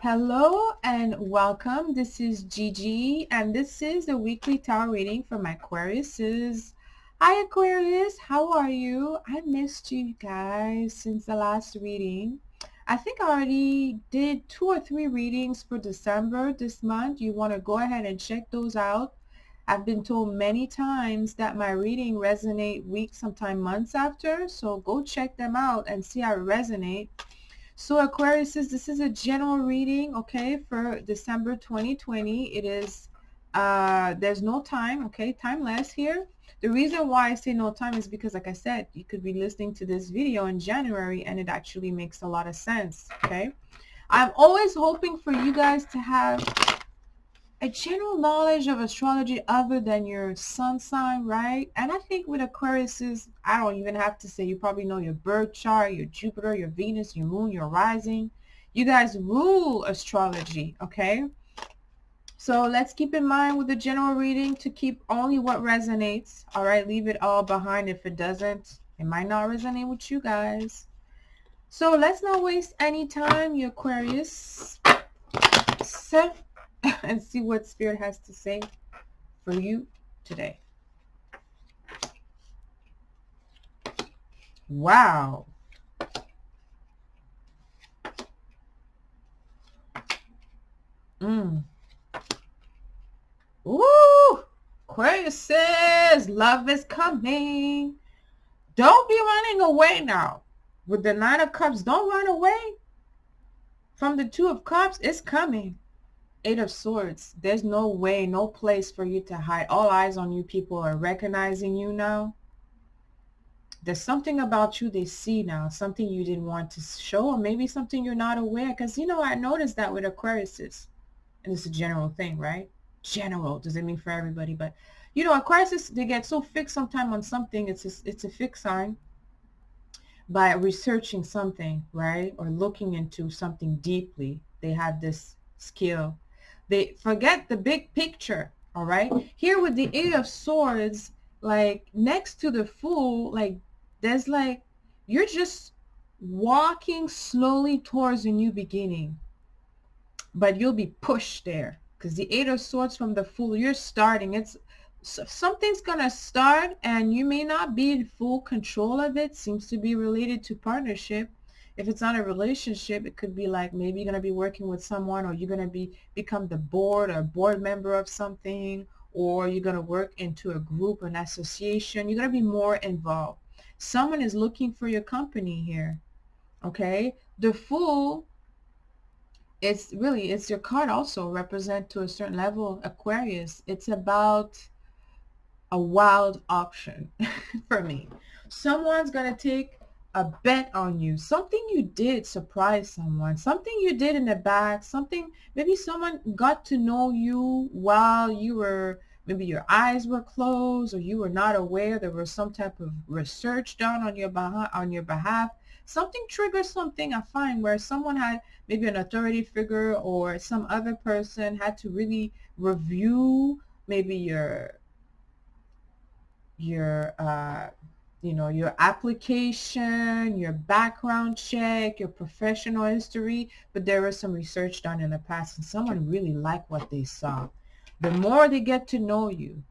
Hello and welcome. This is Gigi and this is the weekly tarot reading for my Aquariuses. Hi Aquarius, how are you? I missed you guys since the last reading. I think I already did 2 or 3 readings for December this month. You want to go ahead and check those out. I've been told many times that my reading resonate weeks, sometimes months after. So go check them out and see how it resonate. So Aquarius, this is a general reading, okay, for December 2020. It is, there's no time, okay, timeless here. The reason why I say no time is because, like I said, you could be listening to this video in January and it actually makes a lot of sense, okay? I'm always hoping for you guys to have a general knowledge of astrology other than your sun sign, right? And I think with Aquariuses, I don't even have to say, you probably know your birth chart, your Jupiter, your Venus, your moon, your rising. You guys rule astrology, okay? So let's keep in mind with the general reading to keep only what resonates, all right? Leave it all behind if it doesn't. It might not resonate with you guys. So let's not waste any time, you Aquarius. And see what Spirit has to say for you today. Wow. Ooh. Aquarius says love is coming. Don't be running away now. With the Nine of Cups, don't run away from the Two of Cups. It's coming. Eight of Swords. There's no way, no place for you to hide. All eyes on you. People are recognizing you now. There's something about you they see now, something you didn't want to show, or maybe something you're not aware. Because, you know, I noticed that with Aquariuses, and it's a general thing, right? General doesn't mean for everybody, but, you know, Aquariuses, they get so fixed sometime on something. It's a fixed sign by researching something, right? Or looking into something deeply. They have this skill. They forget the big picture, all right? Here with the Eight of Swords, like next to the Fool, like there's like, you're just walking slowly towards a new beginning, but you'll be pushed there because the Eight of Swords from the Fool, you're starting. It's something's gonna start and you may not be in full control of it. Seems to be related to partnership. If it's not a relationship, it could be like maybe you're gonna be working with someone, or you're gonna become the board or board member of something, or you're gonna work into a group, an association. You're gonna be more involved. Someone is looking for your company here. Okay, the Fool, it's your card also represent to a certain level Aquarius. It's about a wild option for me. Someone's going to take a bet on you. Something you did surprise someone. Something you did in the back. Something, maybe someone got to know you while you were, maybe your eyes were closed or you were not aware. There was some type of research done on your behalf. Something triggers something, I find, where someone had, maybe an authority figure or some other person had to really review maybe your you know, your application, your background check, your professional history, but there was some research done in the past and someone really liked what they saw. The more they get to know you,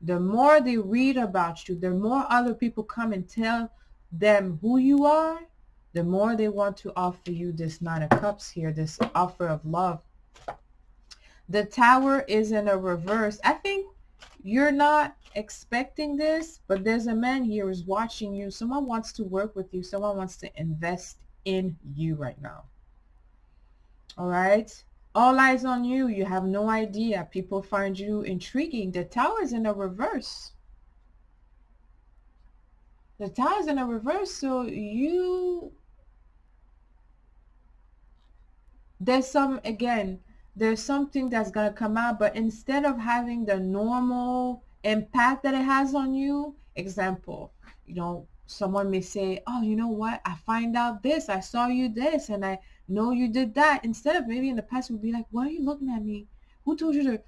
the more they read about you, the more other people come and tell them who you are, the more they want to offer you this Nine of Cups here, this offer of love. The Tower is in a reverse. I think you're not expecting this, but there's a man here who's watching you. Someone wants to work with you. Someone wants to invest in you right now. All right? All eyes on you. You have no idea. People find you intriguing. The Tower is in a reverse. The Tower is in a reverse, so there's something that's going to come out, but instead of having the normal impact that it has on you, example, you know, someone may say, oh, you know what, I find out this, I saw you this, and I know you did that. Instead of, maybe in the past would be like, why are you looking at me? Who told you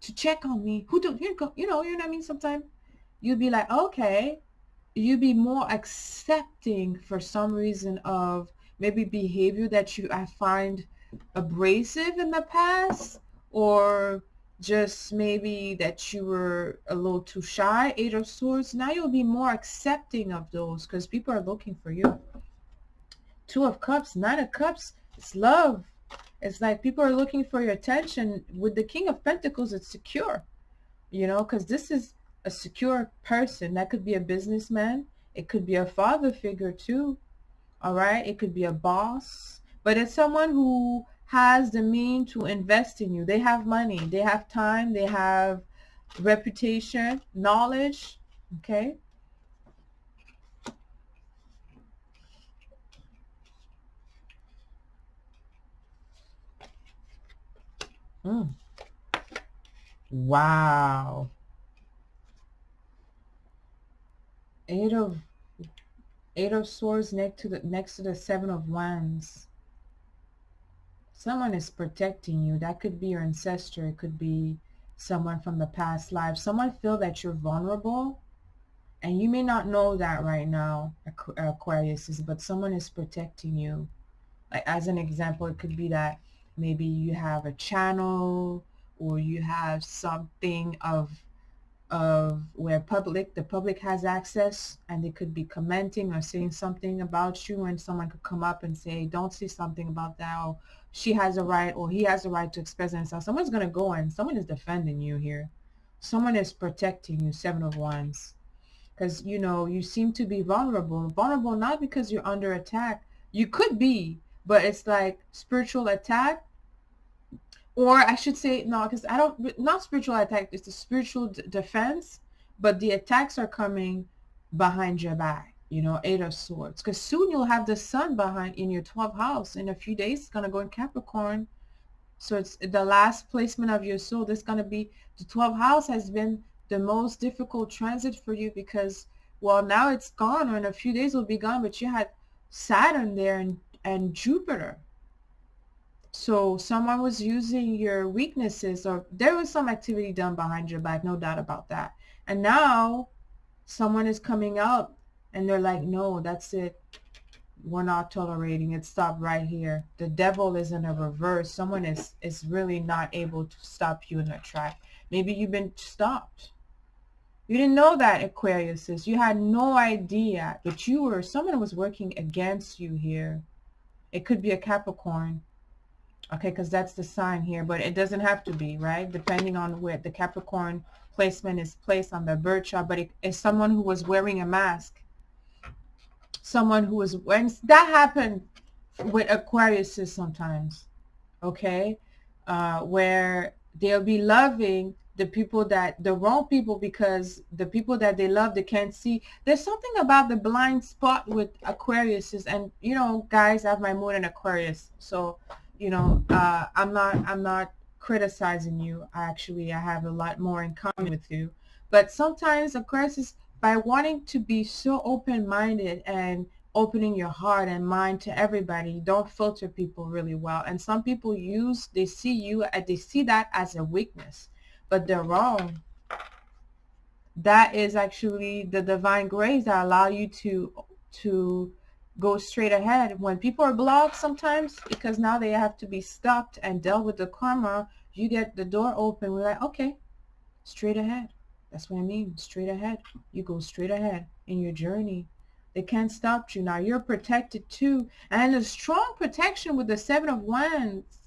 to check on me? Who told you know what I mean? Sometimes you'd be like, okay, you'd be more accepting for some reason of maybe behavior that I find abrasive in the past, or just maybe that you were a little too shy. 8 of Swords. Now you'll be more accepting of those because people are looking for you. 2 of Cups, 9 of Cups. It's love. It's like people are looking for your attention. With the King of Pentacles, it's secure, you know, because this is a secure person. That could be a businessman. It could be a father figure too. All right. It could be a boss, but it's someone who has the means to invest in you. They have money, they have time, they have reputation, knowledge. Okay. Mm. Wow. 8 of 8 of Swords next to the 7 of Wands. Someone is protecting you. That could be your ancestor. It could be someone from the past life. Someone feel that you're vulnerable, and you may not know that right now, Aquarius, but someone is protecting you. Like, as an example, it could be that maybe you have a channel, or you have something of where the public has access, and they could be commenting or saying something about you, and someone could come up and say, don't say something about that, or she has a right, or he has a right to express themselves. Someone's going to go, and someone is defending you here. Someone is protecting you. 7 of Wands. Because, you know, you seem to be vulnerable not because you're under attack. You could be, but it's like spiritual attack. Or I should say, no, because I don't, not spiritual attack, it's a spiritual defense, but the attacks are coming behind your back, you know, 8 of Swords. Because soon you'll have the sun behind in your 12th house. In a few days, it's going to go in Capricorn. So it's the last placement of your soul. This is going to be, the 12th house has been the most difficult transit for you because, well, now it's gone, or in a few days it'll be gone, but you had Saturn there and Jupiter. So someone was using your weaknesses, or there was some activity done behind your back, no doubt about that. And now someone is coming up and they're like, no, that's it. We're not tolerating it. Stop right here. The devil is in a reverse. Someone is really not able to stop you in a track. Maybe you've been stopped. You didn't know that, Aquarius. You had no idea, but someone was working against you here. It could be a Capricorn. Okay, because that's the sign here, but it doesn't have to be, right? Depending on where the Capricorn placement is placed on the birth chart, but it's someone who was wearing a mask. Someone who was, when that happened with Aquariuses sometimes, okay? Where they'll be loving the wrong people, because the people that they love, they can't see. There's something about the blind spot with Aquariuses, and, you know, guys, I have my moon in Aquarius, so, you know, I'm not criticizing you. I have a lot more in common with you. But sometimes Aquarius, by wanting to be so open-minded and opening your heart and mind to everybody, you don't filter people really well. And some people they see that as a weakness, but they're wrong. That is actually the divine grace that allow you to go straight ahead. When people are blocked sometimes, because now they have to be stopped and dealt with the karma, you get the door open. We're like, okay, straight ahead. That's what I mean, straight ahead. You go straight ahead in your journey. They can't stop you. Now you're protected too. And a strong protection with the 7 of Wands.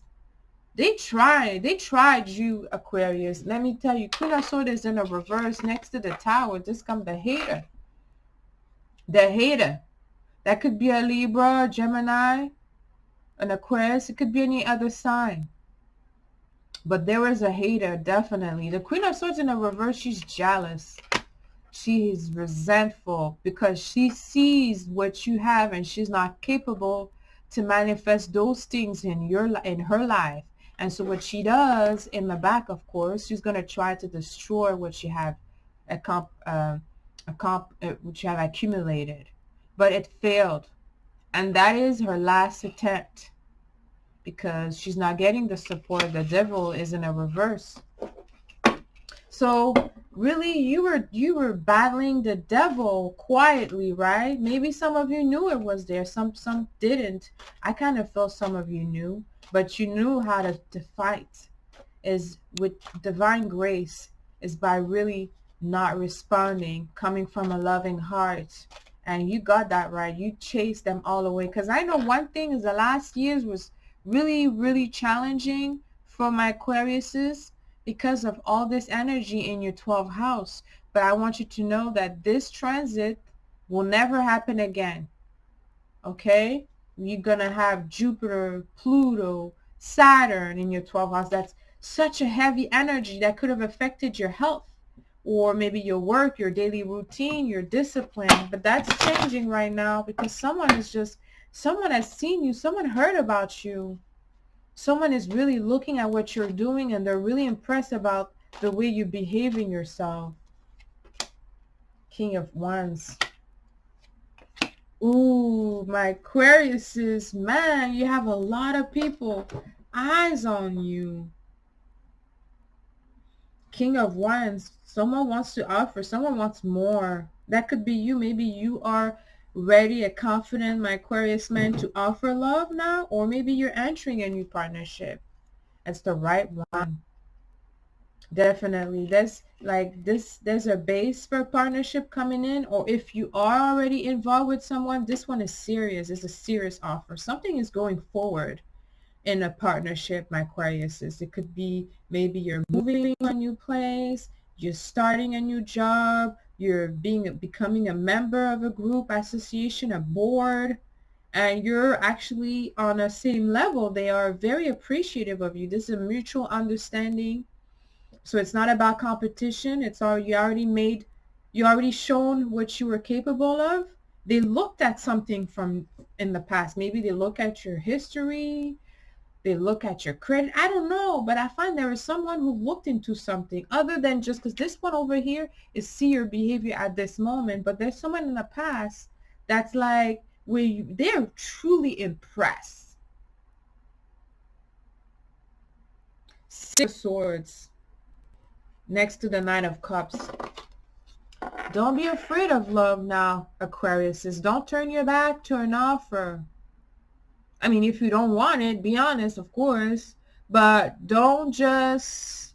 They tried you, Aquarius. Let me tell you, Queen of Swords is in a reverse next to the Tower. This comes the hater. The hater. That could be a Libra, Gemini, an Aquarius. It could be any other sign. But there is a hater, definitely. The Queen of Swords in a reverse, she's jealous. She is resentful because she sees what you have and she's not capable to manifest those things in her life. And so what she does in the back, of course, she's going to try to destroy what you have which you have accumulated. But it failed. And that is her last attempt, because she's not getting the support. The devil is in a reverse. So really, you were battling the devil quietly, right? Maybe some of you knew it was there. Some didn't. I kind of felt some of you knew. but you knew how to fight, is with divine grace, is by really not responding, coming from a loving heart. And you got that right. You chased them all away. Because I know one thing is the last years was really, really challenging for my Aquariuses because of all this energy in your 12th house. But I want you to know that this transit will never happen again. Okay? You're going to have Jupiter, Pluto, Saturn in your 12th house. That's such a heavy energy that could have affected your health or maybe your work, your daily routine, your discipline. But that's changing right now because someone has seen you, someone heard about you. Someone is really looking at what you're doing and they're really impressed about the way you're behaving yourself. King of Wands. Ooh, my Aquariuses, man, you have a lot of people eyes on you. King of Wands, someone wants to offer, someone wants more. That could be you. Maybe you are ready and confident, my Aquarius man, to offer love now, or maybe you're entering a new partnership. It's the right one. Definitely. There's a base for partnership coming in, or if you are already involved with someone, this one is serious. It's a serious offer. Something is going forward in a partnership, my Aquariuses. It could be maybe you're moving to a new place, you're starting a new job, you're becoming a member of a group, association, a board, and you're actually on a same level. They are very appreciative of you. This is a mutual understanding. So it's not about competition. It's all you already shown what you were capable of. They looked at something from in the past. Maybe they look at your history, they look at your credit. I don't know, but I find there is someone who looked into something other than just because this one over here is see your behavior at this moment, but there's someone in the past that's like they're truly impressed. Six of Swords next to the Nine of Cups. Don't be afraid of love now, Aquariuses. Don't turn your back to an offer. I mean, if you don't want it, be honest, of course, but don't just,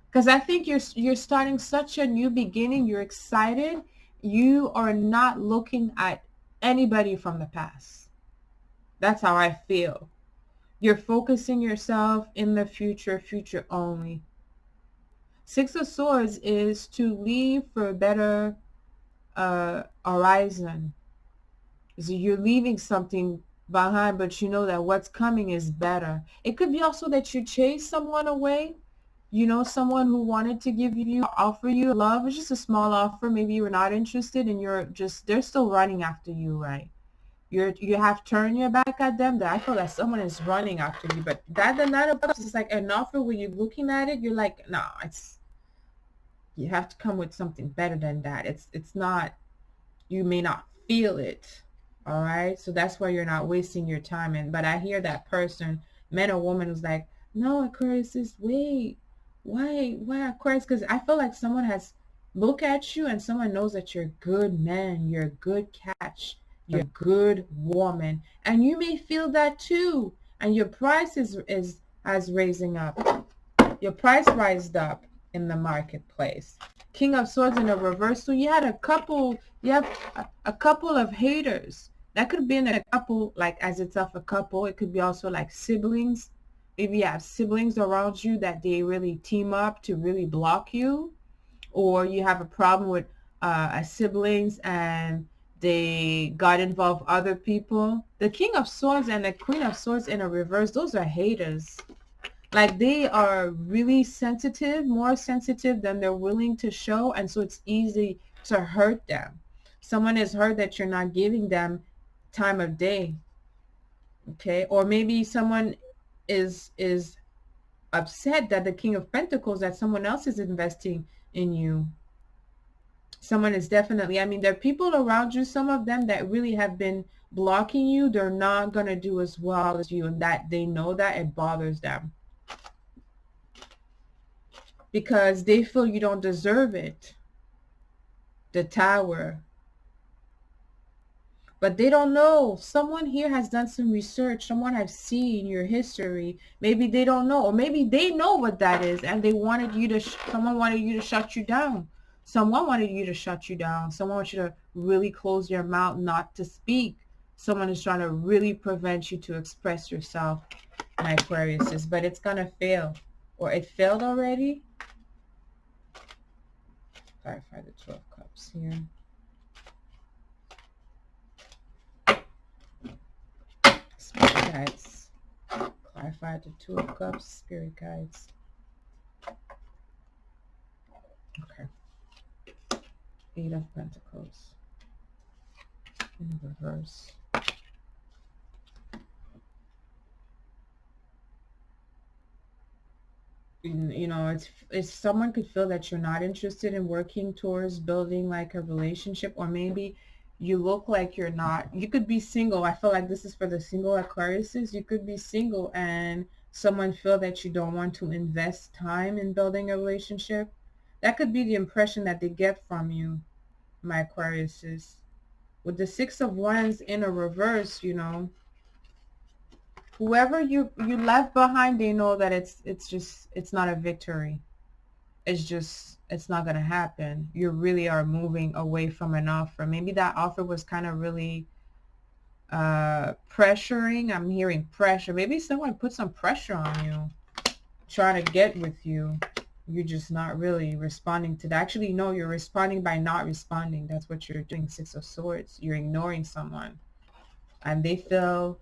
because I think you're starting such a new beginning. You're excited. You are not looking at anybody from the past. That's how I feel. You're focusing yourself in the future only. Six of Swords is to leave for a better horizon. So you're leaving something behind, but you know that what's coming is better. It could be also that you chase someone away. You know, someone who wanted to offer you love. It's just a small offer. Maybe you were not interested and they're still running after you, right? You have turned your back at them. That I feel that someone is running after you. But the Nine of Cups is like an offer where you're looking at it, you're like, no, you have to come with something better than that. It's not, you may not feel it. All right. So that's why you're not wasting your time. But I hear that person, man or woman, who's like, no, Aquarius, wait, why Aquarius? Because I feel like someone has looked at you and someone knows that you're a good man, you're a good catch, you're a good woman, and you may feel that too. And your price has raising up. Your price rised up in the marketplace. King of Swords in a reverse. So you have a couple of haters. That could be in a couple, like as itself a couple. It could be also like siblings. Maybe you have siblings around you that they really team up to really block you. Or you have a problem with siblings and they got involved with other people. The King of Swords and the Queen of Swords in a reverse, those are haters. Like they are really sensitive, more sensitive than they're willing to show. And so it's easy to hurt them. Someone has heard that you're not giving them time of day. Okay. Or maybe someone is upset that the King of Pentacles, that someone else is investing in you. Someone is definitely, I mean, there are people around you, some of them that really have been blocking you. They're not going to do as well as you, and that they know that it bothers them. Because they feel you don't deserve it. The Tower. But they don't know. Someone here has done some research. Someone has seen your history. Maybe they don't know, or maybe they know what that is, and they wanted you to, someone wanted you to shut you down. Someone wanted you to shut you down. Someone wants you to really close your mouth, not to speak. Someone is trying to really prevent you to express yourself, my Aquarius, but it's going to fail. Or it failed already. Clarify the 12 cups here. Spirit guides. Clarify the 2 of cups, spirit guides. Okay. 8 of Pentacles. In reverse. You know, it's someone could feel that you're not interested in working towards building like a relationship, or maybe you look like you're not. You could be single. I feel like this is for the single Aquariuses. You could be single and someone feel that you don't want to invest time in building a relationship. That could be the impression that they get from you, my Aquariuses. With the 6 of Wands in a reverse, you know, whoever you left behind, they know that it's not a victory. It's not going to happen. You really are moving away from an offer. Maybe that offer was kind of really pressuring. I'm hearing pressure. Maybe someone put some pressure on you, trying to get with you. You're just not really responding to that. Actually, no, you're responding by not responding. That's what you're doing. 6 of Swords. You're ignoring someone, and they feel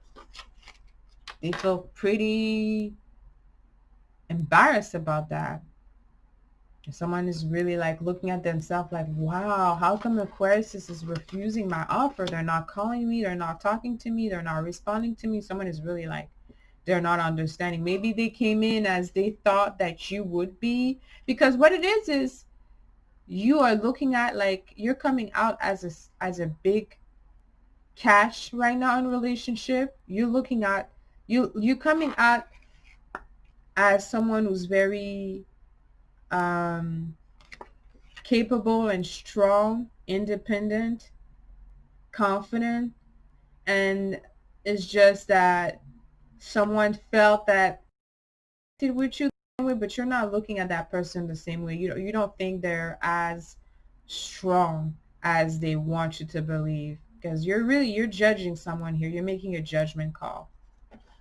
pretty embarrassed about that. Someone is really like looking at themselves like, wow, how come Aquarius is refusing my offer? They're not calling me. They're not talking to me. They're not responding to me. Someone is really like, they're not understanding. Maybe they came in as they thought that you would be, because what it is you are looking at, like, you're coming out as a big catch right now in relationship. You're looking at, you coming out as someone who's very capable and strong, independent, confident, and it's just that someone felt that with you, but you're not looking at that person the same way. You don't think they're as strong as they want you to believe, because you're judging someone here. You're making a judgment call.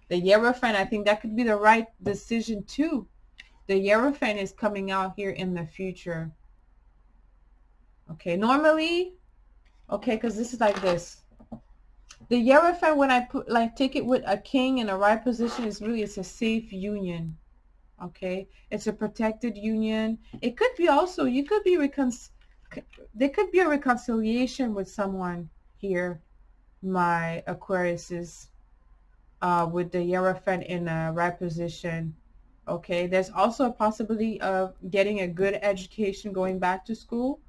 The Hierophant, I think that could be the right decision too. The Hierophant is coming out here in the future. Okay, normally, okay, because this is like this. The Hierophant, when I put, like, take it with a king in a right position, is really, it's a safe union. Okay, it's a protected union. It could be also, you could be there could be a reconciliation with someone here, my Aquariuses, with the Hierophant in a right position. Okay, there's also a possibility of getting a good education, going back to school.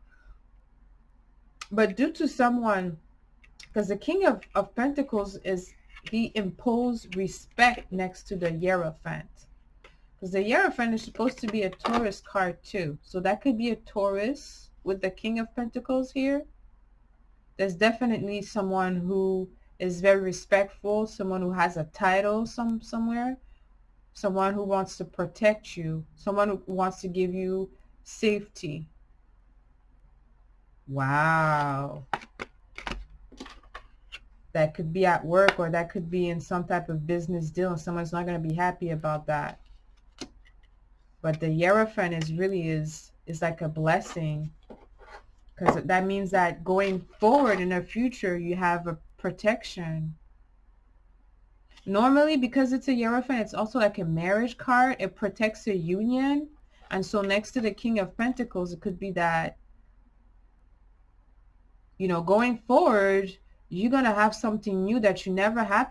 But due to someone, because the King of Pentacles he imposed respect next to the Hierophant. Because the Hierophant is supposed to be a Taurus card too. So that could be a Taurus with the King of Pentacles here. There's definitely someone who is very respectful, someone who has a title somewhere, someone who wants to protect you, someone who wants to give you safety. Wow. That could be at work, or that could be in some type of business deal, and someone's not going to be happy about that. But the Hierophant is like a blessing, because that means that going forward in the future, you have a protection. Normally, because it's a Hierophant, it's also like a marriage card. It protects a union. And so next to the King of Pentacles, it could be that, you know, going forward, you're going to have something new that you never had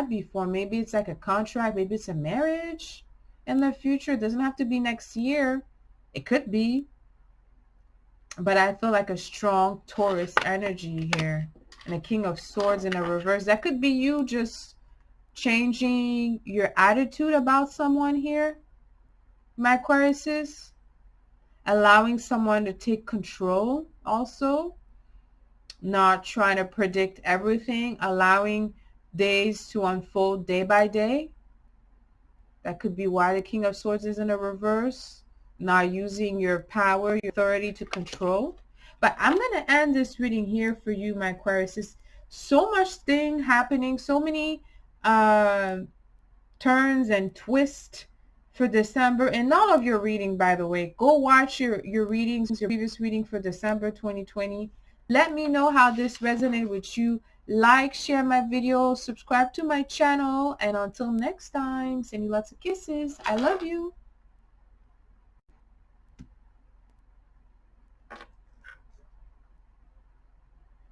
before. Maybe it's like a contract. Maybe it's a marriage in the future. It doesn't have to be next year. It could be. But I feel like a strong Taurus energy here. And a King of Swords in a reverse. That could be you just changing your attitude about someone here, my Aquariuses. Allowing someone to take control also. not trying to predict everything, allowing days to unfold day by day. That could be why the King of Swords is in a reverse, not using your power, your authority to control. But I'm going to end this reading here for you, my Aquarius. There's so much thing happening, so many turns and twists for December. And all of your reading, by the way, go watch your readings, your previous reading for December 2020. Let me know how this resonated with you. Like, share my video, subscribe to my channel, and until next time, send you lots of kisses. I love you.